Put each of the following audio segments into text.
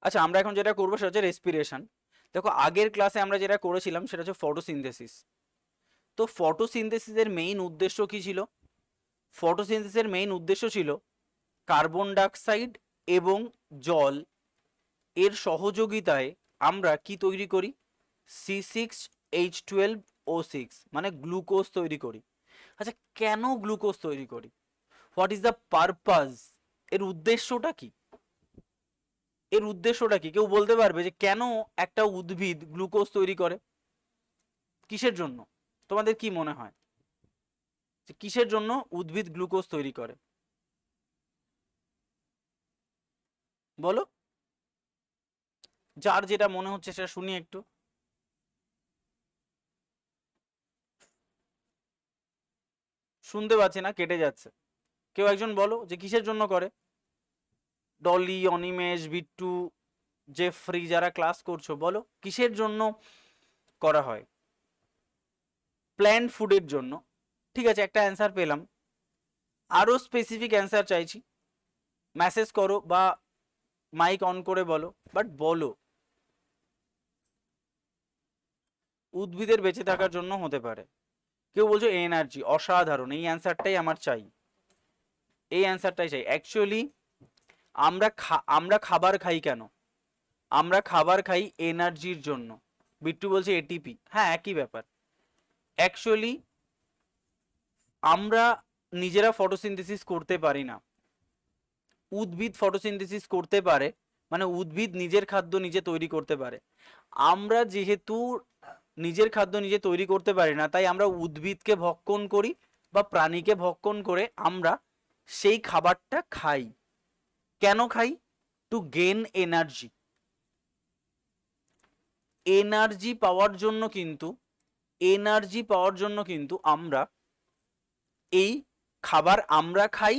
আচ্ছা, আমরা এখন যেটা করবো সেটা হচ্ছে রেসপিরেশন। দেখো, আগের ক্লাসে আমরা যেটা করেছিলাম সেটা হচ্ছে ফটোসিনথেসিস। তো ফটোসিনথেসিসের মেইন উদ্দেশ্য কি ছিল? ফটোসিনথেসিসের মেইন উদ্দেশ্য ছিল কার্বন ডাইঅক্সাইড এবং জল এর সহযোগিতায় আমরা কি তৈরি করি? C6H12O6, মানে গ্লুকোজ তৈরি করি। আচ্ছা, কেন গ্লুকোজ তৈরি করি? What is the purpose? এর উদ্দেশ্যটা কি? এর উদ্দেশ্যটা কি কেউ বলতে পারবে যে কেন একটা উদ্ভিদ গ্লুকোজ তৈরি করে? কিসের জন্য? তোমাদের কি মনে হয় যে কিসের জন্য উদ্ভিদ গ্লুকোজ তৈরি করে? বলো, যার যেটা মনে হচ্ছে সেটা শুনি একটু। শুনতে পাচ্ছি না, কেটে যাচ্ছে। কেউ একজন বলো যে কিসের জন্য করে। ডলি, অনিমেষ, বিট্টু, জেফ্রি, যারা ক্লাস করছো বলো কিসের জন্য করা হয়? প্ল্যান্ট ফুডের জন্য। ঠিক আছে, একটা অ্যান্সার পেলাম। আরো স্পেসিফিক অ্যান্সার চাইছি। মেসেজ করো বা মাইক অন করে বলো, বাট বলো। উদ্ভিদের বেঁচে থাকার জন্য হতে পারে। কেউ বলছো এনার্জি, অসাধারণ, এই অ্যান্সারটাই আমার চাই। এই অ্যান্সারটাই চাই অ্যাকচুয়ালি। আমরা খাবার খাই কেন? আমরা খাবার খাই এনার্জির জন্য। বিট্টু বলছে এটিপি, হ্যাঁ একই ব্যাপার। অ্যাকচুয়ালি আমরা নিজেরা ফটোসিনথেসিস করতে পারি না, উদ্ভিদ ফটোসিনথেসিস করতে পারে, মানে উদ্ভিদ নিজের খাদ্য নিজে তৈরি করতে পারে। আমরা যেহেতু নিজের খাদ্য নিজে তৈরি করতে পারি না, তাই আমরা উদ্ভিদকে ভক্ষণ করি বা প্রাণীকে ভক্ষণ করে আমরা সেই খাবারটা খাই। কেন খাই? To gain energy. এনার্জি পাওয়ার জন্য কিন্তু আমরা এই খাবার আমরা খাই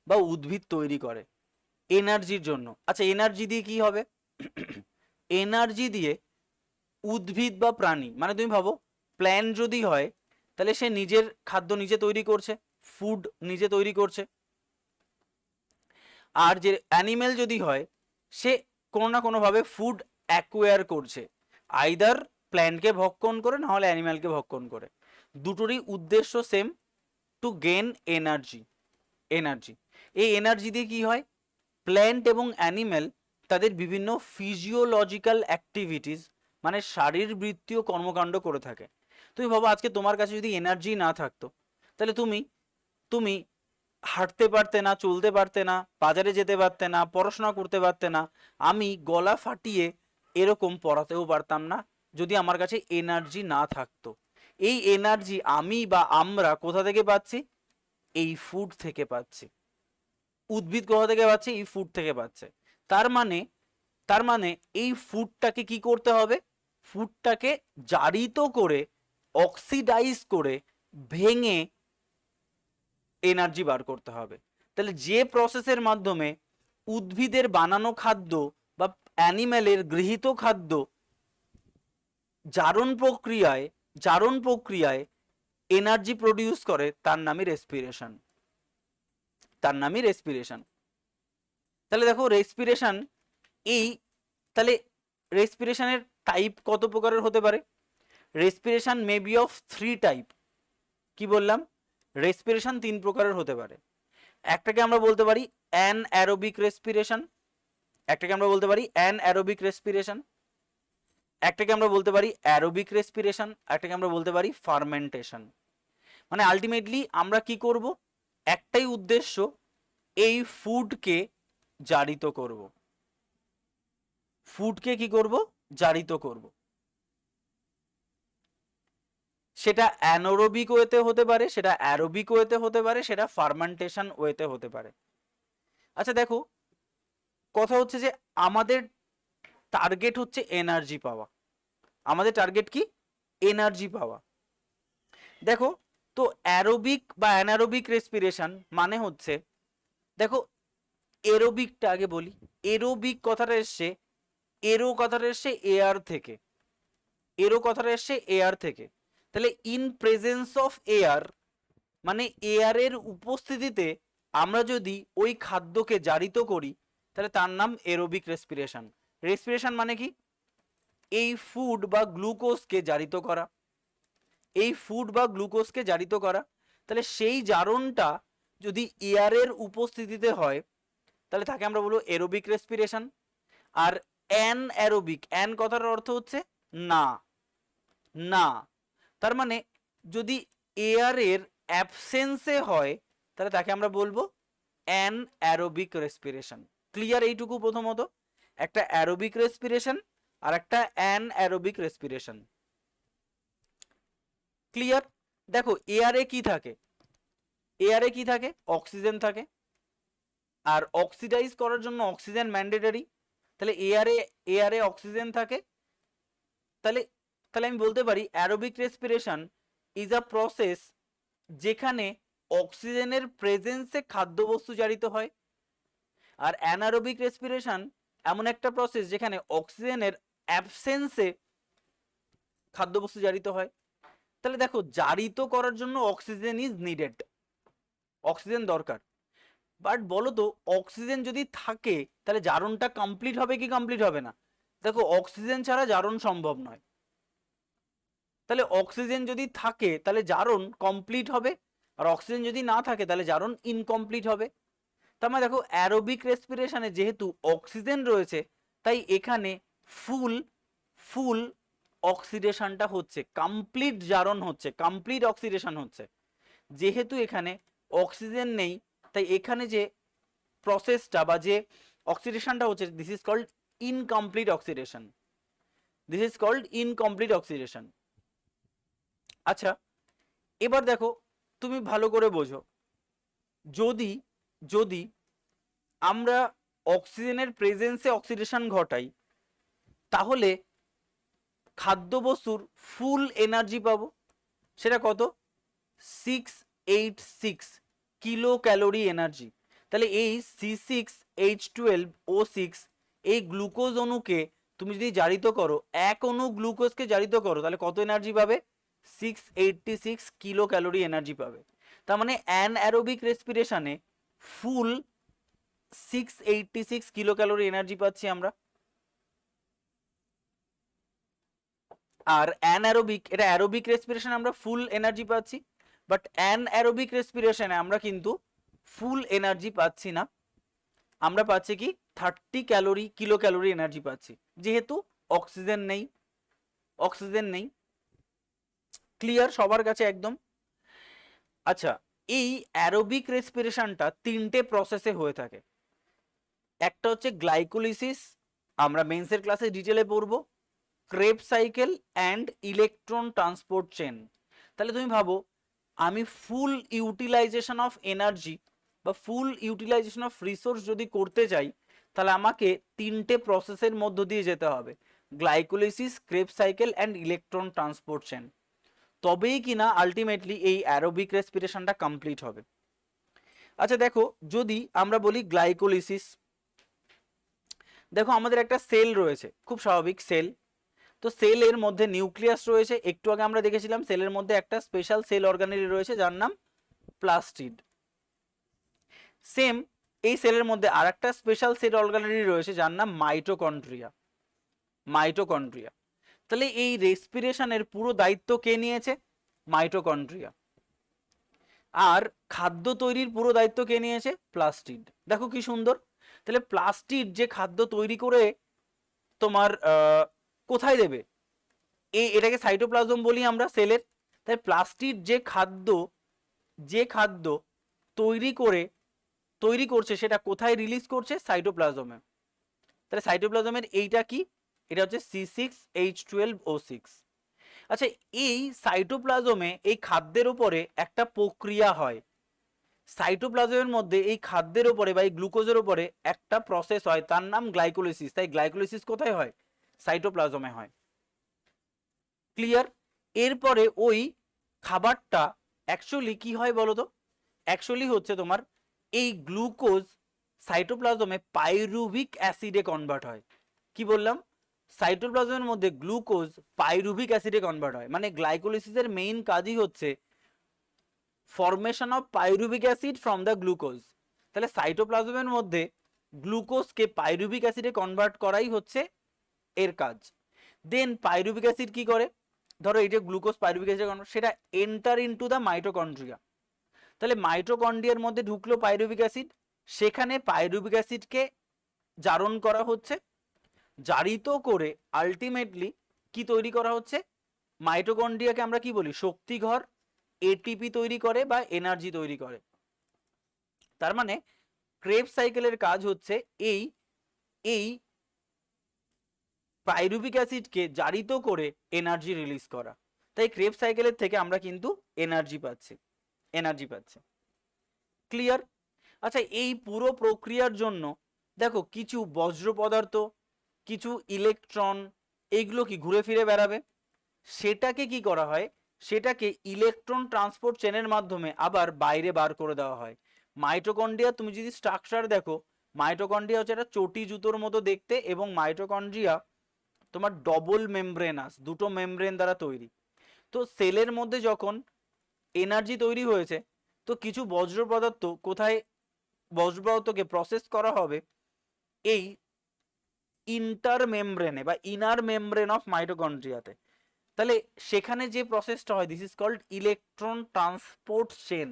বা উদ্ভিদ তৈরি করে এনার্জির জন্য। আচ্ছা, এনার্জি দিয়ে কি হবে? এনার্জি দিয়ে উদ্ভিদ বা প্রাণী, মানে তুমি ভাবো প্ল্যান্ট যদি হয় তাহলে সে নিজের খাদ্য নিজে তৈরি করছে, ফুড নিজে তৈরি করছে। আর যে অ্যানিমেল যদি হয়, সে কোনো না কোনোভাবে ফুড অ্যাকোয়ার করছে, আইদার প্ল্যান্টকে ভক্ষণ করে না হলে অ্যানিম্যালকে ভক্ষণ করে। দুটোরই উদ্দেশ্য same, to gain energy. Energy, এই এনার্জি দিয়ে কি হয়? প্ল্যান্ট এবং অ্যানিম্যাল তাদের বিভিন্ন ফিজিওলজিক্যাল অ্যাক্টিভিটিস, মানে শারীরবৃত্তীয় কর্মকাণ্ড করে থাকে। তুমি ভাবো আজকে তোমার কাছে যদি এনার্জি না থাকতো, তাহলে তুমি তুমি হাঁটতে পারতে না, চলতে পারতে না, বাজারে যেতে পারতে না, পড়াশোনা করতে পারতে না। আমি গলা ফাটিয়ে এরকম পড়াতেও পারতাম না যদি আমার কাছে এনার্জি না থাকতো। এই এনার্জি আমি বা আমরা কোথা থেকে পাচ্ছি? এই ফুড থেকে পাচ্ছি। উদ্ভিদ কোথা থেকে পাচ্ছে? এই ফুড থেকে পাচ্ছে। তার মানে এই ফুডটাকে কি করতে হবে? ফুডটাকে জারিত করে, অক্সিডাইজ করে, ভেঙে এনার্জি বার করতে হবে। তাহলে যে প্রসেসের মাধ্যমে উদ্ভিদের বানানো খাদ্য বা অ্যানিম্যালের গৃহীত খাদ্য জারণ প্রক্রিয়ায় এনার্জি প্রডিউস করে, তার নামই রেসপিরেশন। তাহলে দেখো রেসপিরেশন, এই তাহলে রেসপিরেশনের টাইপ কত প্রকারের হতে পারে? Respiration may be of 3 type. কি বললাম? রেসপিরেশন 3 প্রকারের হতে পারে। একটাকে আমরা বলতে পারি অ্যানঅ্যারোবিক রেসপিরেশন, একটাকে আমরা বলতে পারি অ্যানঅ্যারোবিক রেসপিরেশন, একটাকে আমরা বলতে পারি অ্যারোবিক রেসপিরেশন, একটাকে আমরা বলতে পারি ফার্মেন্টেশন। মানে আলটিমেটলি আমরা কি করব? একটাই উদ্দেশ্য, এই ফুডকে জারিত করব। ফুডকে কি করব? জারিত করব। সেটা অ্যানোরোবিক ওয়েতে হতে পারে, সেটা অ্যারোবিক ওয়েতে হতে পারে, সেটা ফার্মেন্টেশন ওয়েতে হতে পারে। আচ্ছা দেখো, কথা হচ্ছে যে আমাদের টার্গেট হচ্ছে এনার্জি পাওয়া। আমাদের টার্গেট কি? এনার্জি পাওয়া। দেখো, তো অ্যারোবিক বা অ্যানারোবিক রেসপিরেশন মানে হচ্ছে, দেখো এরোবিকটা আগে বলি। এরোবিক কথাটা এসছে, কথাটা এসছে এয়ার থেকে। কথাটা এসছে এয়ার থেকে। তাহলে ইন প্রেজেন্স অফ এয়ার, মানে এয়ারের উপস্থিতিতে আমরা যদি ওই খাদ্যকে জারিত করি, তাহলে তার নাম এরোবিক রেসপিরেশন। রেসপিরেশন মানে কি? এই ফুড বা গ্লুকোজকে জারিত করা, এই ফুড বা গ্লুকোজকে জারিত করা। তাহলে সেই জারণটা যদি এয়ারের উপস্থিতিতে হয় তাহলে তাকে আমরা বলবো এরোবিক রেসপিরেশন। আর অ্যানঅ্যারোবিক, অ্যান কথার অর্থ হচ্ছে না, না, তার মানে যদি এয়ারের অ্যাবসেন্সে হয় তাহলে তাকে আমরা বলবো অ্যানঅ্যারোবিক রেসপিরেশন। ক্লিয়ার এইটুকু? প্রথমত একটা অ্যারোবিক রেসপিরেশন আর একটা অ্যানঅ্যারোবিক রেসপিরেশন। ক্লিয়ার? দেখো এয়ারে কি থাকে, এয়ারে কি থাকে? অক্সিজেন থাকে, আর অক্সিডাইজ করার জন্য অক্সিজেন ম্যান্ডেটরি। তাহলে এয়ারে, এয়ারে অক্সিজেন থাকে। তাহলে তাহলে আমি বলতে পারি aerobic respiration is a process যেখানে অক্সিজেনের প্রেজেন্সে খাদ্যবস্তু জারিত হয়। আর অ্যানারোবিক রেসপিরেশন এমন একটা প্রসেস যেখানে অক্সিজেনের অ্যাবসেন্সে খাদ্যবস্তু জারিত হয়। তাহলে দেখো জারিত করার জন্য অক্সিজেন ইজ নিডেড, অক্সিজেন দরকার। বাট বলো তো অক্সিজেন যদি থাকে তাহলে জারণটা কমপ্লিট হবে কি কমপ্লিট হবে না? দেখো অক্সিজেন ছাড়া জারণ সম্ভব নয়। তাহলে অক্সিজেন যদি থাকে তাহলে জারণ কমপ্লিট হবে, আর অক্সিজেন যদি না থাকে তাহলে জারণ ইনকমপ্লিট হবে। তার মানে দেখো অ্যারোবিক রেসপিরেশনে যেহেতু অক্সিজেন রয়েছে তাই এখানে ফুল ফুল অক্সিডেশনটা হচ্ছে, কমপ্লিট জারণ হচ্ছে, কমপ্লিট অক্সিডেশন হচ্ছে। যেহেতু এখানে অক্সিজেন নেই তাই এখানে যে প্রসেসটা বা যে অক্সিডেশনটা হচ্ছে this is called incomplete oxidation, this is called incomplete oxidation. আচ্ছা এবার দেখো তুমি ভালো করে বোঝো, যদি যদি আমরা অক্সিজেনের প্রেজেন্সে অক্সিডেশন ঘটাই তাহলে খাদ্যবস্তুর ফুল এনার্জি পাবো। সেটা কত? 686 কিলো ক্যালোরি এনার্জি। তাহলে এই C6H12O6 এই গ্লুকোজ অণুকে তুমি যদি জারিত করো, এক অণু গ্লুকোজকে জারিত করো তাহলে কত এনার্জি পাবে? 686 কিলো ক্যালোরি এনার্জি পাবে। তার মানে অ্যানঅ্যারোবিক রেসপিরেশনে ফুল 686 কিলো ক্যালোরি এনার্জি পাচ্ছি আমরা। আর অ্যানঅ্যারোবিক, এটা অ্যারোবিক রেসপিরেশন আমরা ফুল এনার্জি পাচ্ছি, বাট অ্যানঅ্যারোবিক রেসপিরেশনে আমরা কিন্তু ফুল এনার্জি পাচ্ছি না, আমরা পাচ্ছি কি 30 ক্যালোরি কিলো ক্যালোরি এনার্জি পাচ্ছি, যেহেতু অক্সিজেন নেই, অক্সিজেন নেই। ক্লিয়ার সবার কাছে একদম? আচ্ছা এই অ্যারোবিক রেসপিরেশনটা তিনটে প্রসেসে হয়ে থাকে। একটা হচ্ছে গ্লাইকোলিসিস, আমরা মেন্সের ক্লাসে ডিটেলে পড়বো, Krebs cycle and electron transport chain. তাহলে তুমি ভাবো আমি ফুল ইউটিলাইজেশন অফ এনার্জি বা ফুল ইউটিলাইজেশন অফ রিসোর্স যদি করতে চাই তাহলে আমাকে তিনটে প্রসেসের মধ্য দিয়ে যেতে হবে, glycolysis, Krebs cycle and electron transport chain, তবেই কিনা আলটিমেটলি এই অ্যারোবিক রেসপিরেশনটা কমপ্লিট হবে। আচ্ছা দেখো যদি আমরা বলি গ্লাইকোলিসিস, দেখো আমাদের একটা সেল রয়েছে, খুব স্বাভাবিক সেল, তো সেলের মধ্যে নিউক্লিয়াস রয়েছে, একটু আগে আমরা দেখেছিলাম সেলের মধ্যে একটা স্পেশাল সেল অর্গানেলি রয়েছে যার নাম প্লাস্টিড। সেম এই সেলের মধ্যে আরেকটা স্পেশাল সেল অর্গানেলি রয়েছে যার নাম মাইটোকন্ড্রিয়া, মাইটোকন্ড্রিয়া। তাহলে এই রেসপিরেশনের পুরো দায়িত্ব কে নিয়েছে? মাইটোকন্ড্রিয়া। আর খাদ্য তৈরির পুরো দায়িত্ব কে নিয়েছে? প্লাস্টিড। দেখো কি সুন্দর, তাহলে প্লাস্টিড যে খাদ্য তৈরি করে তোমার কোথায় দেবে, এটাকে সাইটোপ্লাজম বলি আমরা সেলের। তাই প্লাস্টিড যে খাদ্য তৈরি করছে সেটা কোথায় রিলিজ করছে? সাইটোপ্লাজমে। তাহলে সাইটোপ্লাজমের এইটা কি? এটা হচ্ছে C6H12O6। আচ্ছা এই সাইটোপ্লাজমে এই খাদ্যের উপরে একটা প্রক্রিয়া হয়, সাইটোপ্লাজমের মধ্যে এই খাদ্যের উপরে বা এই গ্লুকোজের উপরে একটা প্রসেস হয় তার নাম গ্লাইকোলিসিস। তাই গ্লাইকোলিসিস কোথায় হয়? সাইটোপ্লাজমে হয়। ক্লিয়ার? এরপরে ওই খাবারটা অ্যাকচুয়ালি কি হয় বলো তো? অ্যাকচুয়ালি হচ্ছে তোমার এই গ্লুকোজ সাইটোপ্লাজমে পাইরুভিক অ্যাসিডে কনভার্ট হয়। কি বললাম? সাইটোপ্লাজমের মধ্যে গ্লুকোজ পাইরুভিক অ্যাসিডে কনভার্ট হয়, মানে গ্লাইকোলিসিসের মেইন কাজই হচ্ছে formation of pyruvic acid from the glucose. তাহলে সাইটোপ্লাজমের মধ্যে গ্লুকোজকে পাইরুভিক অ্যাসিডে কনভার্ট করাই হচ্ছে এর কাজ। দেন পাইরুভিক অ্যাসিড কি করে, ধরো এই যে গ্লুকোজ পাইরুভিক অ্যাসিডে কনভার্ট, সেটা এন্টার ইনটু দ্য মাইটোকন্ড্রিয়া। তাহলে মাইটোকন্ড্রিয়ার মধ্যে ঢুকলো পাইরুভিক অ্যাসিড, সেখানে পাইরুভিক অ্যাসিডকে জারণ করা হচ্ছে, জারিত করে আলটিমেটলি কি তৈরি করা হচ্ছে, মাইটোকন্ড্রিয়াকে আমরা কি বলি, শক্তিঘর, এটিপি তৈরি করে বা এনার্জি তৈরি করে। তার মানে ক্রেবস সাইকেলের কাজ হচ্ছে এই এই পাইরুভিক অ্যাসিডকে জারিত করে এনার্জি রিলিজ করা। তাই ক্রেবস সাইকেলের থেকে আমরা কিন্তু এনার্জি পাচ্ছি। ক্লিয়ার? আচ্ছা, এই পুরো প্রক্রিয়ার জন্য দেখো কিছু বজ্র পদার্থ, কিছু ইলেকট্রন, এইগুলো কি ঘুরে ফিরে বেড়াবে, সেটাকে কি করা হয়, সেটাকে ইলেকট্রন ট্রান্সপোর্ট চেনের মাধ্যমে আবার বাইরে বার করে দেওয়া হয়। মাইটোকন্ড্রিয়া তুমি যদি স্ট্রাকচার দেখো, মাইটোকন্ড্রিয়া হচ্ছে একটা চটি জুতোর মতো দেখতে, এবং মাইটোকন্ড্রিয়া তোমার ডবল মেমব্রেনাস, দুটো মেমব্রেন দ্বারা তৈরি। তো সেলের মধ্যে যখন এনার্জি তৈরি হয়েছে, তো কিছু বজ্র পদার্থ কোথায়, বজ্র পদার্থকে প্রসেস করা হবে এই ইন্টার মেমব্রেনে বা ইনার মেমব্রেন অফ মাইটোকন্ড্রিয়াতে। তাহলে সেখানে যে প্রসেসটা হয়, this is called electron transport chain.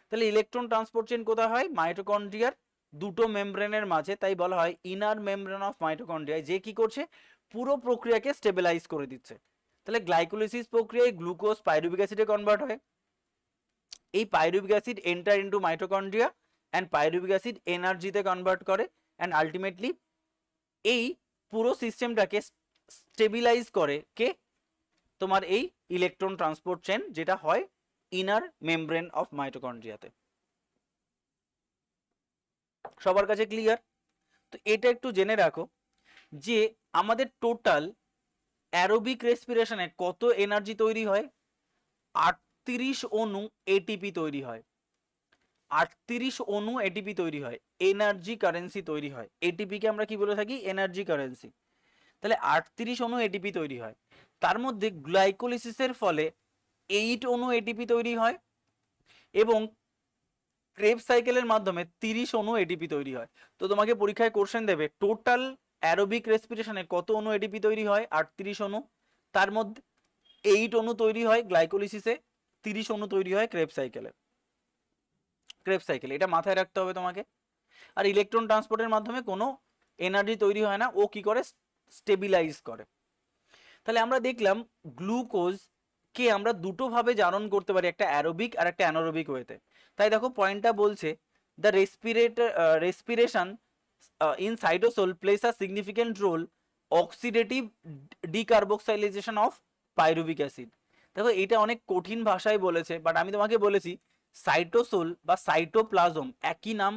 তাহলে ইলেকট্রন ট্রান্সপোর্ট চেন কোথায় হয়, মাইটোকন্ড্রিয়ার দুটো মেমব্রেনের মাঝে, তাই বলা হয় ইনার মেমব্রেন অফ মাইটোকন্ড্রিয়া, যে কি করছে, পুরো প্রক্রিয়াকে স্টেবিলাইজ করে দিচ্ছে। তাহলে গ্লাইকোলিসিস প্রক্রিয়ায় গ্লুকোজ পাইরুভিক অ্যাসিডে কনভার্ট হয়, এই pyruvic acid enter into mitochondria and pyruvic acid এনার্জিতে কনভার্ট করে, অ্যান্ড আলটিমেটলি এই পুরো সিস্টেমটাকে স্টেবিলাইজ করে কে, তোমার এই ইলেকট্রন ট্রান্সপোর্ট চেন, যেটা হয় ইনার মেমব্রেন অফ মাইটোকন্ড্রিয়াতে। সবার কাছে ক্লিয়ার? তো এটা একটু জেনে রাখো যে আমাদের টোটাল অ্যারোবিক রেসপিরেশনে কত এনার্জি তৈরি হয়, 38 অণু এটিপি তৈরি হয়, 38 অণু এটিপি তৈরি হয়, এনার্জি কারেন্সি তৈরি হয়। এটিপি কে আমরা কি বলে থাকি, এনার্জি কারেন্সি। তাহলে 38 অণু এটিপি তৈরি হয়, তার মধ্যে গ্লাইকোলিসিসের ফলে 8 অণু এটিপি তৈরি হয়, এবং ক্রেবস সাইকেলের মাধ্যমে 30 অণু এটিপি তৈরি হয়। তো তোমাকে পরীক্ষায় কোশ্চেন দেবে টোটাল অ্যারোবিক রেসপিরেশনে কত অণু এটিপি তৈরি হয়, 38 অণু, তার মধ্যে 8 অণু তৈরি হয় গ্লাইকোলিসিসে, 30 অণু তৈরি হয় ক্রেবস সাইকেলে। এটা মাথায় রাখতে হবে তোমাকে। আর ইলেকট্রন ট্রান্সপোর্টের মাধ্যমে কোনো এনার্জি তৈরি হয় না, ও কি করে, স্টেবিলাইজ করে। তাহলে আমরা দেখলাম গ্লুকোজ কে আমরা দুটো ভাবে জারণ করতে পারি, একটা অ্যারোবিক আর একটা অ্যানারোবিক ওয়েতে। তাই দেখো পয়েন্টটা বলছে the respiration in cytosol plays a significant role oxidative decarboxylation of pyruvic acid. দেখো এটা অনেক কঠিন ভাষায় বলেছে, বাট আমি তোমাকে বলেছি সাইটোসোল বা সাইটোপ্লাজম একই নাম।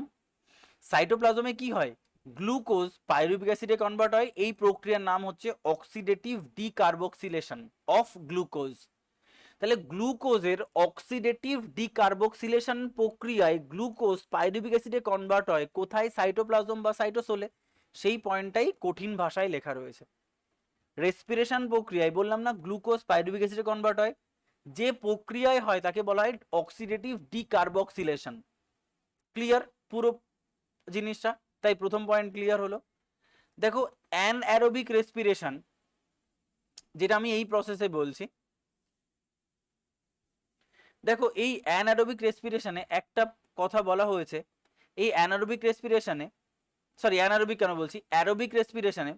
সাইটোপ্লাজমে কি হয়, গ্লুকোজ পাইরুভিক অ্যাসিডে কনভার্ট হয়, এই প্রক্রিয়ার নাম হচ্ছে অক্সিডেটিভ ডিকার্বক্সিলেশন অফ গ্লুকোজ। তাহলে গ্লুকোজের অক্সিডেটিভ ডিকার্বক্সিলেশন প্রক্রিয়ায় গ্লুকোজ পাইরুভিক অ্যাসিডে কনভার্ট হয় কোথায়, সাইটোপ্লাজম বা সাইটোসোলে। সেই পয়েন্টটাই কঠিন ভাষায় লেখা রয়েছে। রেসপিরেশন প্রক্রিয়ায় বললাম না গ্লুকোজ পাইরুভিক অ্যাসিডে কনভার্ট হয়, যে প্রক্রিয়ায় হয় তাকে বলা হয় অক্সিডেটিভ ডিকার্বক্সিলেশন। ক্লিয়ার পুরো জিনিসটা? তাই প্রথম পয়েন্ট ক্লিয়ার হলো। দেখো অ্যানঅ্যারোবিক রেসপিরেশন, যেটা আমি এই প্রসেসে বলছি, দেখো এই অ্যানারোবিক রেসপিরেশনে একটা কথা বলা হয়েছে, এই অ্যানারোবিক রেসপিরেশনে, সরি অ্যানারোবিক কেন বলছি, aerobic রেসপিরেশনে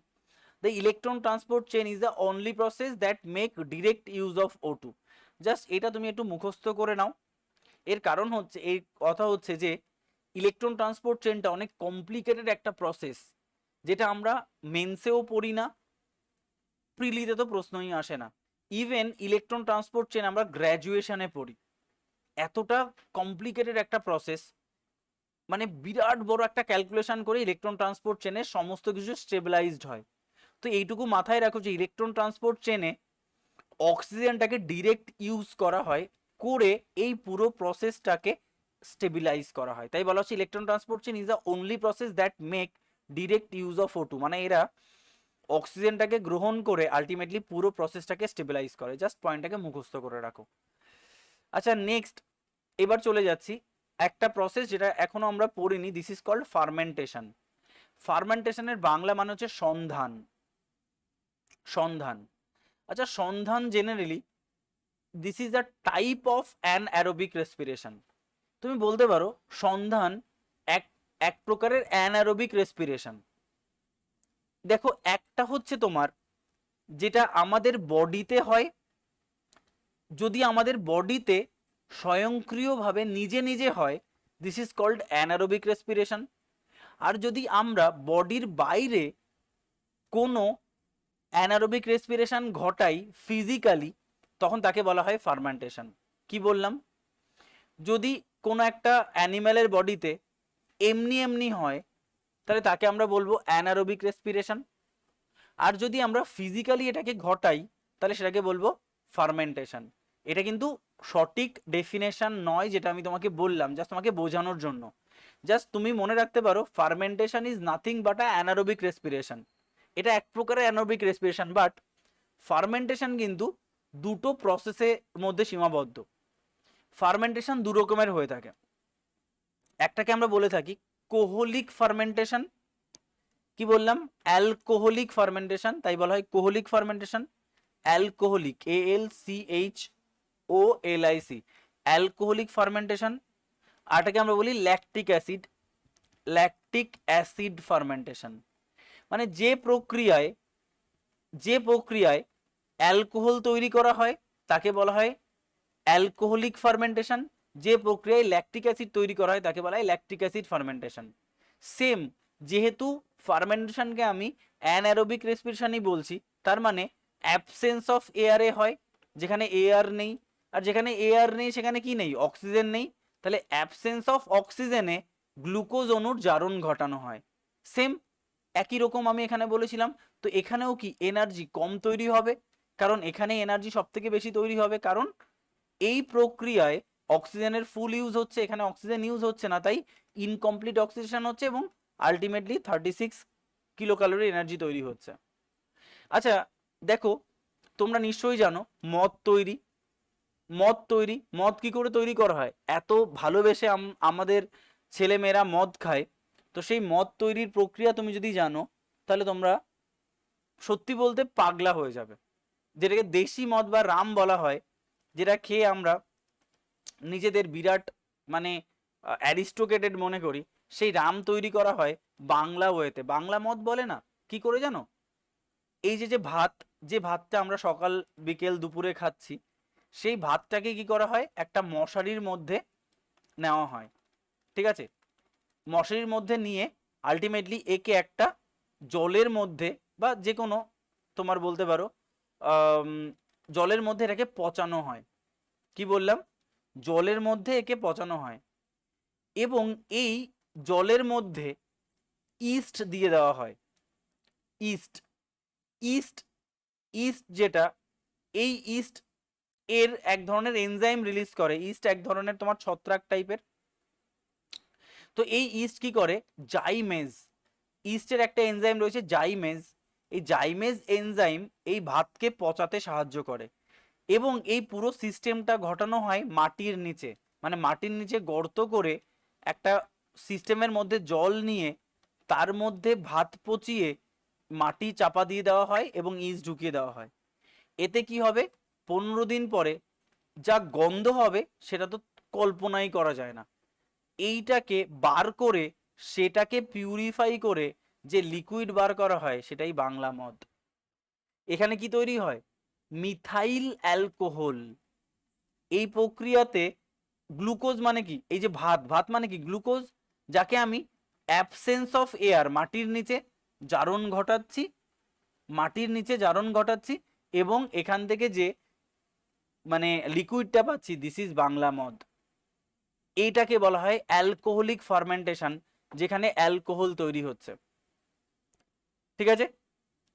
the electron transport chain is the only process that make direct use of O2. Just এটা তুমি একটু মুখস্থ করে নাও। এর কারণ হচ্ছে, এই কথা হচ্ছে যে ইলেকট্রন ট্রান্সপোর্ট চেনটা অনেক কমপ্লিকেটেড একটা প্রসেস, যেটা আমরা মেন্সেও পড়ি না, প্রিলিতে তো প্রশ্নই আসে না। ইভেন ইলেকট্রন ট্রান্সপোর্ট চেন আমরা গ্র্যাজুয়েশনে পড়ি। এতটা কমপ্লিকেটেড একটা প্রসেস, মানে বিরাট বড় একটা ক্যালকুলেশন করে ইলেকট্রন ট্রান্সপোর্ট চেনের সমস্ত কিছু স্টেবিলাইজড হয়। তো এইটুকু মাথায় রাখো যে ইলেকট্রন ট্রান্সপোর্ট চেনে অক্সিজেনটাকে ডিরেক্ট ইউজ করা হয়, করে এই পুরো প্রসেসটাকে স্টেবিলাইজ করা হয়। তাই বলা হচ্ছে electron transport chain is the only process that make direct use of O2, মানে এরা অক্সিজেনটাকে গ্রহণ করে আলটিমেটলি পুরো প্রসেসটাকে স্টেবিলাইজ করে। জাস্ট পয়েন্টটাকে মুখস্থ করে রাখো। আচ্ছা নেক্সট, এবার চলে যাচ্ছি একটা প্রসেস যেটা এখনো আমরা পড়িনি, দিস ইজ কল্ড ফার্মেন্টেশন। ফার্মেন্টেশনের বাংলা মানে হচ্ছে সন্ধান। সন্ধান, আচ্ছা সন্ধান generally this is a type of anaerobic respiration. তুমি বলতে পারো সন্ধান এক এক প্রকারের অ্যানারোবিক রেসপিরেশন। দেখো একটা হচ্ছে তোমার যেটা আমাদের বডিতে হয়, যদি আমাদের বডিতে স্বয়ংক্রিয়ভাবে নিজে নিজে হয়, this is called anaerobic respiration. আর যদি আমরা বডির বাইরে কোনো অ্যানারোবিক রেসপিরেশন ঘটাই ফিজিক্যালি, তখন তাকে বলা হয় ফার্মেন্টেশন। কি বললাম? যদি কোনো একটা অ্যানিম্যালের বডিতে এমনি এমনি হয়, তাহলে তাকে আমরা বলবো অ্যানারোবিক রেসপিরেশন। আর যদি আমরা ফিজিক্যালি এটাকে ঘটাই, তাহলে সেটাকে বলবো ফার্মেন্টেশন। এটা কিন্তু সঠিক ডেফিনেশন নয়, যেটা আমি তোমাকে বললাম জাস্ট তোমাকে বোঝানোর জন্য। জাস্ট তুমি মনে রাখতে পারো fermentation is nothing but a anaerobic respiration. এটা এক প্রকারের অ্যানারোবিক রেসপিরেশন, বাট ফার্মেন্টেশন কিন্তু দুটো প্রসেসের মধ্যে সীমাবদ্ধ। ফার্মেন্টেশন দু রকমের হয়ে থাকে। একটাকে আমরা বলে থাকি কোহলিক ফার্মেন্টেশন। কি বললাম? অ্যালকোহলিক ফার্মেন্টেশন, তাই বলা হয় alcoholic fermentation. Alcoholic, ALCHOLIC, alcoholic fermentation. আরটাকে আমরা বলি lactic acid, lactic acid fermentation. মানে যে প্রক্রিয়ায় অ্যালকোহল তৈরি করা হয় তাকে বলা হয় অ্যালকোহলিক ফার্মেন্টেশন। যে প্রক্রিয়ায় ল্যাকটিক অ্যাসিড তৈরি করা হয় তাকে বলা হয় ল্যাকটিক অ্যাসিড ফার্মেন্টেশন। সেম, যেহেতু ফার্মেন্টেশনকে আমি অ্যানারোবিক রেসপিরেশনই বলছি, তার মানে অ্যাবসেন্স অফ এয়ারে হয়, যেখানে এয়ার নেই। আর যেখানে এয়ার নেই সেখানে কি নেই? অক্সিজেন নেই। তাহলে অ্যাবসেন্স অফ অক্সিজেনে গ্লুকোজ অণুর জারণ ঘটানো হয়। সেম একই রকম আমি এখানে বলেছিলাম। তো এখানেও কি এনার্জি কম তৈরি হবে, কারণ এখানে এনার্জি সব থেকে বেশি তৈরি হবে, কারণ এই প্রক্রিয়ায় অক্সিজেনের ফুল ইউজ হচ্ছে, এখানে অক্সিজেন ইউজ হচ্ছে না, তাই ইনকমপ্লিট অক্সিডেশন হচ্ছে এবং আলটিমেটলি 36 কিলো ক্যালোরি এনার্জি তৈরি হচ্ছে। আচ্ছা দেখো, তোমরা নিশ্চয়ই জানো মদ তৈরি। মদ কি করে তৈরি করা হয়? এত ভালোবেসে আমাদের ছেলেমেয়েরা মদ খায়, তো সেই মদ তৈরির প্রক্রিয়া তুমি যদি জানো, তাহলে তোমরা সত্যি বলতে পাগলা হয়ে যাবে। যেটাকে দেশি মদ বা রাম বলা হয়, যেটা খেয়ে আমরা নিজেদের বিরাট মানে অ্যারিস্টোক্রেটেড মনে করি, সেই রাম তৈরি করা হয় বাংলা ওয়েতে। বাংলা মদ বলে না, কি করে জানো? এই যে ভাতটা আমরা সকাল বিকেল দুপুরে খাচ্ছি, সেই ভাতটাকে কি করা হয়? একটা মশারির মধ্যে নেওয়া হয়, ঠিক আছে? মশারির মধ্যে নিয়ে আলটিমেটলি একে একটা জলের মধ্যে বা যে কোনো তোমার বলতে পারো জলের মধ্যে এটাকে পচানো হয়। কি বললাম? জলের মধ্যে একে পচানো হয় এবং এই জলের মধ্যে ইস্ট দিয়ে দেওয়া হয়। ইস্ট ইস্ট ইস্ট যেটা, এই ইস্ট এর এক ধরনের এনজাইম রিলিজ করে। ইস্ট এক ধরনের তোমার ছত্রাক টাইপের। তো এই ইস্ট কি করে? জাইমেজ, ইস্টের একটা এনজাইম রয়েছে জাইমেজ। এই জাইমেজ এনজাইম এই ভাতকে পচাতে সাহায্য করে এবং এই পুরো সিস্টেমটা ঘটানো হয় মাটির নিচে। মানে মাটির নিচে গর্ত করে একটা সিস্টেমের মধ্যে জল নিয়ে তার মধ্যে ভাত পচিয়ে মাটি চাপা দিয়ে দেওয়া হয় এবং ইস্ট ঢুকিয়ে দেওয়া হয়। এতে কি হবে? 15 দিন পরে যা গন্ধ হবে সেটা তো কল্পনাই করা যায় না। এইটাকে বার করে সেটাকে পিউরিফাই করে যে লিকুইড বার করা হয় সেটাই বাংলা মদ। এখানে কি তৈরি হয়? Methyl alcohol. এই প্রক্রিয়াতে গ্লুকোজ মানে কি? এই যে ভাত মানে কি? গ্লুকোজ, যাকে আমি অ্যাবসেন্স অফ এয়ার মাটির নিচে জারণ ঘটাচ্ছি এবং এখান থেকে যে মানে লিকুইডটা পাচ্ছি, দিস ইজ বাংলা মদ। এইটাকে বলা হয় অ্যালকোহলিক ফার্মেন্টেশন, যেখানে অ্যালকোহল তৈরি হচ্ছে, ঠিক আছে?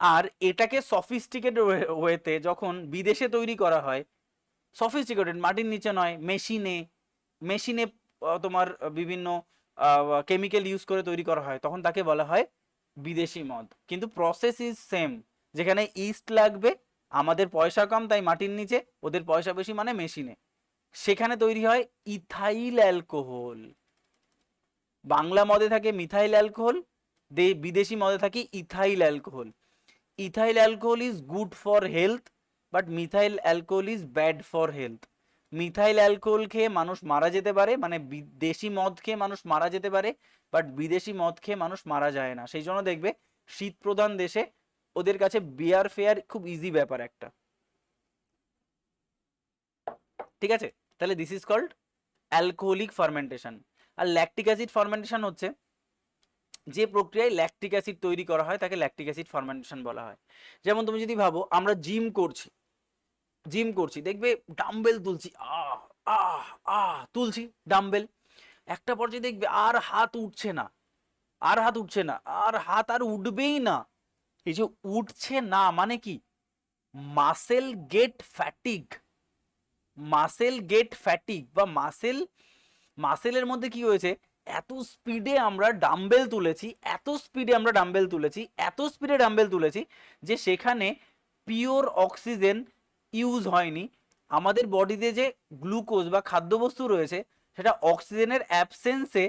আর এটাকে সফিস্টিকেটেড ওয়েতে যখন বিদেশে তৈরি করা হয়, সফিস্টিকেটেড মাটির নিচে নয়, মেশিনে তোমার বিভিন্ন কেমিক্যাল ইউজ করে তৈরি করা হয়, তখন তাকে বলা হয় বিদেশি মদ। কিন্তু প্রসেস ইজ সেম। যেখানে ইস্ট লাগবে, আমাদের পয়সা কম তাই মাটির নিচে, ওদের পয়সা বেশি মানে মেশিনে। সেখানে তৈরি হয় ইথাইল অ্যালকোহল। বাংলা মদে থাকে মিথাইল অ্যালকোহল, বিদেশি মদে থাকে ethyl alcohol. Ethyl alcohol is good for health, but methyl alcohol is bad for health. Methyl alcohol খেয়ে মানুষ মারা যেতে পারে, মানে দেশি মদ খেয়ে মানুষ মারা যেতে পারে, বাট বিদেশি মদ খেয়ে মানুষ মারা যায় না। সেই জন্য দেখবে শীত প্রধান দেশে ওদের কাছে বিয়ার ফেয়ার খুব ইজি ব্যাপার একটা। ঠিক আছে, তাহলে this is called alcoholic fermentation. আর ল্যাকটিক অ্যাসিড ফার্মেন্টেশন হচ্ছে যে প্রক্রিয়ায় ল্যাকটিক অ্যাসিড তৈরি করা হয় তাকে ল্যাকটিক অ্যাসিড ফার্মেন্টেশন বলা হয়। যেমন তুমি যদি ভাবো আমরা জিম করছি দেখবে ডাম্বেল তুলছি, আহ আহ আহ তুলছি ডাম্বেল, একটা পর্যায়ে দেখবে আর হাত উঠছে না, আর উঠবেই না। এই যে উঠছে না মানে কি, মাসেল গেট ফ্যাটিক, বা মাসেলের মধ্যে কি হয়েছে, এত স্পিডে আমরা ডাম্বেল তুলেছি যে সেখানে পিওর অক্সিজেন ইউজ হয়নি। আমাদের বডিতে যে গ্লুকোজ বা খাদ্যবস্তু রয়েছে সেটা অক্সিজেনের অ্যাবসেন্সে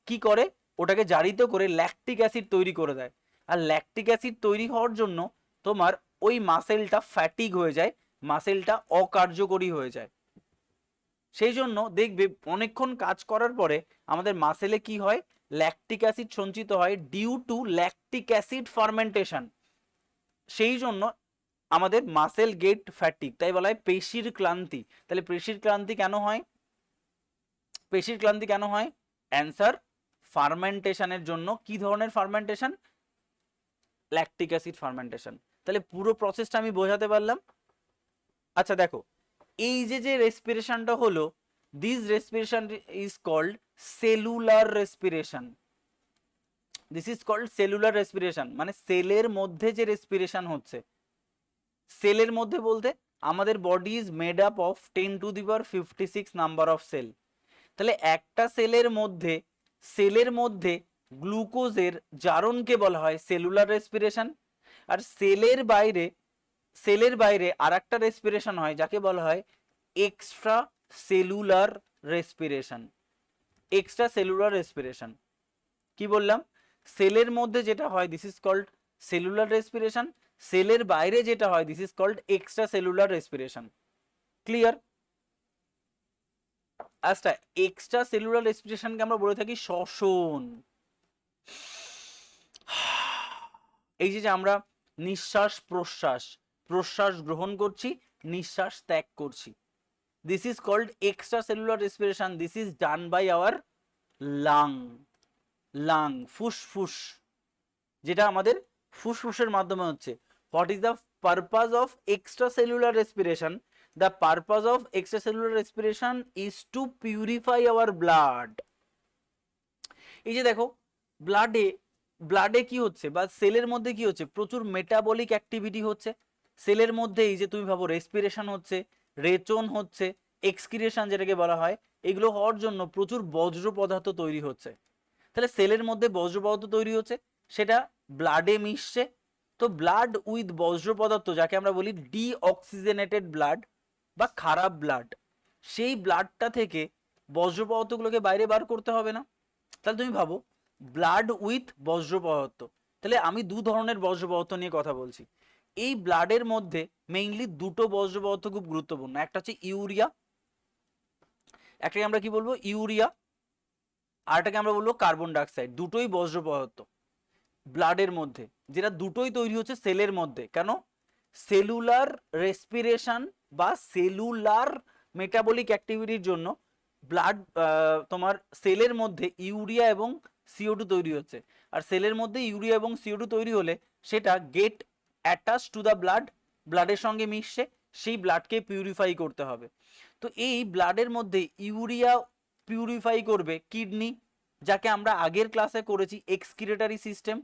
কি করে, ওটাকে জারিত করে ল্যাকটিক অ্যাসিড তৈরি করে দেয়। আর ল্যাকটিক অ্যাসিড তৈরি হওয়ার জন্য তোমার ওই মাসেলটা ফ্যাটিক হয়ে যায়, মাসেলটা অকার্যকরী হয়ে যায়। সেই জন্য দেখবে অনেকক্ষণ কাজ করার পরে আমাদের মাসেলে কি হয়, ল্যাকটিক অ্যাসিড সঞ্চিত হয় due to lactic acid fermentation. সেই জন্য আমাদের মাসেল গেট ফ্যাটিক, তাই বলা হয় পেশির ক্লান্তি। তাহলে পেশির ক্লান্তি কেন হয়? অ্যান্সার ফার্মেন্টেশনের জন্য। কি ধরনের ফার্মেন্টেশন? Lactic acid fermentation. তাহলে পুরো প্রসেসটা আমি বোঝাতে পারলাম। আচ্ছা দেখো, এই যে রেসপিরেশনটা হলো, this respiration is called cellular respiration. মানে সেলের মধ্যে যে রেসপিরেশন হচ্ছে, সেলের মধ্যে বলতে আমাদের body is made up of 10⁵56 number of cell. তাহলে একটা সেলের মধ্যে গ্লুকোজের জারণকে বলা হয় সেলুলার রেসপিরেশন। আর সেলের বাইরে আর একটা রেসপিরেশন হয় যাকে বলা হয় এক্সট্রা সেলুলার রেসপিরেশন। কি বললাম? সেলের মধ্যে যেটা হয় this is called cellular respiration, সেলের বাইরে যেটা হয় this is called extra cellular respiration. Clear? আচ্ছা, এক্সট্রা সেলুলার রেসপিরেশনকে আমরা বলে থাকি শ্বসন। এই যে আমরা নিঃশ্বাস প্রশ্বাস গ্রহণ করছি, নিঃশ্বাস ত্যাগ করছি, this is called extra cellular respiration. This is done by our lung, ফুসফুস, যেটা আমাদের ফুসফুসের মাধ্যমে হচ্ছে। What is the purpose of extra cellular respiration? The purpose of extracellular respiration is to purify our blood. এই যে দেখো ব্লাডে কি হচ্ছে বা সেলের মধ্যে কি হচ্ছে, প্রচুর মেটাবলিক অ্যাক্টিভিটি হচ্ছে সেলের মধ্যে। এই যে তুমি ভাবো রেসপিরেশন হচ্ছে, রেচন হচ্ছে, এক্সক্রিয়েশন যেটাকে বলা হয়, এগুলো হওয়ার জন্য প্রচুর বজ্র পদার্থ তৈরি হচ্ছে। তাহলে সেলের মধ্যে বজ্র পদার্থ তৈরি হচ্ছে, সেটা ব্লাডে মিশছে। তো ব্লাড উইথ বজ্র পদার্থ, যাকে আমরা বলি ডিঅক্সিজেনেটেড ব্লাড বা খারাপ ব্লাড, সেই ব্লাডটা থেকে বজ্র পদার্থগুলোকে বাইরে বার করতে হবে না? তাহলে তুমি ভাবো ব্লাড উইথ বজ্র পদার্থ, তাহলে আমি দু ধরনের বজ্র পদার্থ নিয়ে কথা বলছি। এই ব্লাডের মধ্যে মেইনলি দুটো বজ্র পদার্থ খুব গুরুত্বপূর্ণ, একটা হচ্ছে ইউরিয়া, একটাকে আমরা কি বলবো ইউরিয়া, আর এটাকে আমরা বলবো কার্বন ডাইঅক্সাইড। দুটোই বজ্র পদার্থ ব্লাডের মধ্যে, যেটা দুটোই তৈরি হচ্ছে সেলের মধ্যে। কেন? সেলুলার রেসপিরেশন বা সেলুলার মেটাবলিক অ্যাক্টিভিটির জন্য ব্লাড তোমার সেলের মধ্যে ইউরিয়া এবং CO2 তৈরি হচ্ছে। আর সেলের মধ্যে ইউরিয়া এবং CO2 তৈরি হলে সেটা গেট অ্যাটাচ টু দ্য ব্লাডের সঙ্গে মিশছে, সেই ব্লাডকে পিউরিফাই করতে হবে। তো এই ব্লাডের মধ্যে ইউরিয়া পিউরিফাই করবে কিডনি, যাকে আমরা আগের ক্লাসে করেছি এক্সক্রিয়েটরি সিস্টেম।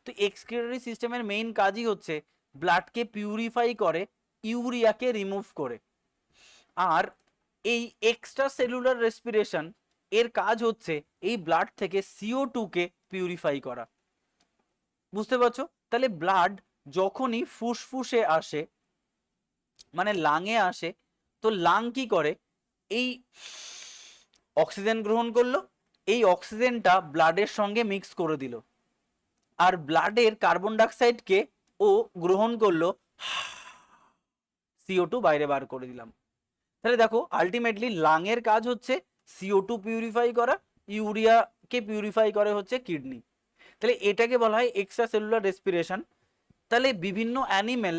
তো এক্সক্রিয়েটরি সিস্টেমের মেইন কাজই হচ্ছে ব্লাডকে পিউরিফাই করে, ইউরিয়াকে রিমুভ করে। আর এই এক্সট্রা সেলুলার রেসপিরেশন এর কাজ হচ্ছে এই ব্লাড থেকে CO2 কে পিউরিফাই করা। বুঝতে পারছো? তাহলে ব্লাড যখনই ফুসফুসে আসে, মানে লাংয়ে আসে, তো লাং কি করে, এই অক্সিজেন গ্রহণ করলো, এই অক্সিজেনটা ব্লাডের সঙ্গে মিক্স করে দিল, আর ব্লাডের কার্বন ডাইঅক্সাইডকে ও গ্রহণ করলো, CO2 বাইরে বার করে দিলাম। তাহলে দেখো আলটিমেটলি লাংয়ের কাজ হচ্ছে CO2 পিউরিফাই করা, ইউরিয়াকে পিউরিফাই করে হচ্ছে কিডনি। তাহলে এটাকে বলা হয় এক্সট্রা সেলুলার রেসপিরেশন। তাহলে বিভিন্ন অ্যানিমেল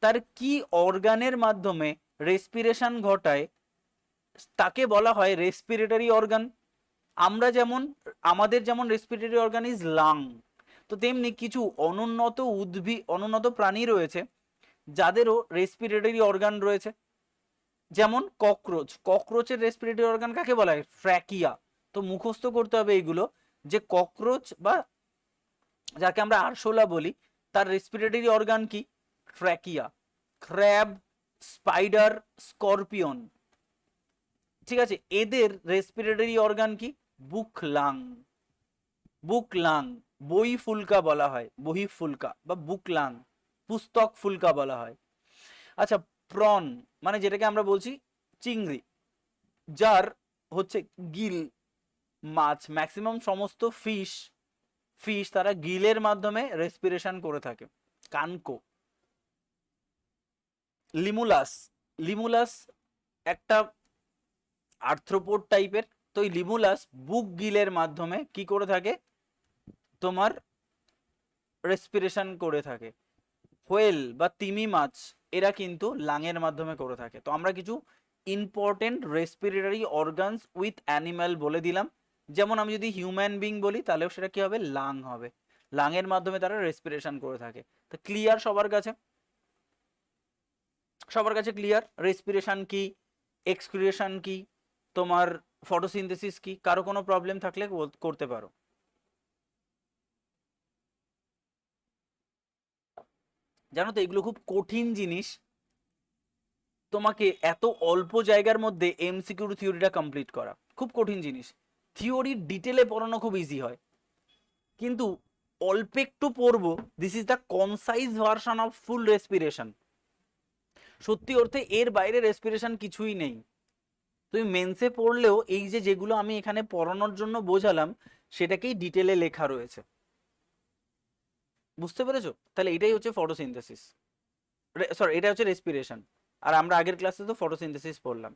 তার কি অর্গানের মাধ্যমে রেসপিরেশন ঘটায় তাকে বলা হয় রেসপিরেটরি অর্গান। আমরা যেমন, আমাদের যেমন রেসপিরেটরি অর্গান ইজ লাং, তো তেমনি কিছু অনুন্নত প্রাণী রয়েছে যাদেরও রেসপিরেটরি অর্গান রয়েছে। যেমন ককরোচের রেসপিরেটরি অর্গান কাকে বলা হয়? ট্র্যাকিয়া। তো মুখস্থ করতে হবে এইগুলো, যে ককরোচ বা যাকে আমরা আরশোলা বলি তার রেসপিরেটরি অর্গান কি? ট্র্যাকিয়া। ক্র্যাব, স্পাইডার, স্করপিয়ন, ঠিক আছে, এদের রেসপিরেটরি অর্গান কি? বুকলাং। বুকলাং, বই ফুলকা বলা হয়, বহি ফুলকা বা বুকলাং, পুস্তক ফুলকা বলা হয়। আচ্ছা, প্রন মানে যেটাকে আমরা বলছি চিংড়ি, যার হচ্ছে গিল, মাছ, ম্যাক্সিমাম সমস্ত ফিশ তারা গিলের মাধ্যমে রেসপিরেশন করে থাকে। কানকো। লিমুলাস, লিমুলাস একটা আর্থ্রোপোড টাইপের, তো এই লিমুলাস বুক গিলের মাধ্যমে কি করে থাকে? তোমার রেসপিরেশন করে থাকে। হোয়েল বা তিমি মাছ এরা কিন্তু লাংয়ের মাধ্যমে করে থাকে। তো আমরা কিছু important respiratory organs with animal বলে দিলাম। যেমন আমি যদি হিউম্যান বিং বলি তাহলেও সেটা কি হবে? লাং হবে। লাংয়ের মাধ্যমে তারা রেসপিরেশন করে থাকে। তো ক্লিয়ার সবার কাছে? সবার কাছে ক্লিয়ার রেসপিরেশন কি, এক্সক্রিয়েশন কি, তোমার ফটোসিনথেসিস কি? কারো কোনো প্রবলেম থাকলে করতে পারো। জানো তো এগুলো খুব কঠিন জিনিস, তোমাকে এত অল্প জায়গার মধ্যে এমসিকিউ থিওরিটা কমপ্লিট করা খুব কঠিন জিনিস। থিওরি ডিটেলে পড়ানো খুব ইজি হয়, কিন্তু অল্প একটু পড়বো, this is the concise version of full respiration. সত্যি অর্থে এর বাইরে রেসপিরেশন কিছুই নেই। তুমি মেন্সে পড়লেও এই যে যেগুলো আমি এখানে পড়ানোর জন্য বোঝালাম সেটাকেই ডিটেলে লেখা রয়েছে। বুঝতে পেরেছো? তাহলে এটাই হচ্ছে ফটোসিনথেসিস, সরি এটা হচ্ছে রেসপিরেশন। আর আমরা আগের ক্লাসে তো ফটোসিনথেসিস পড়লাম।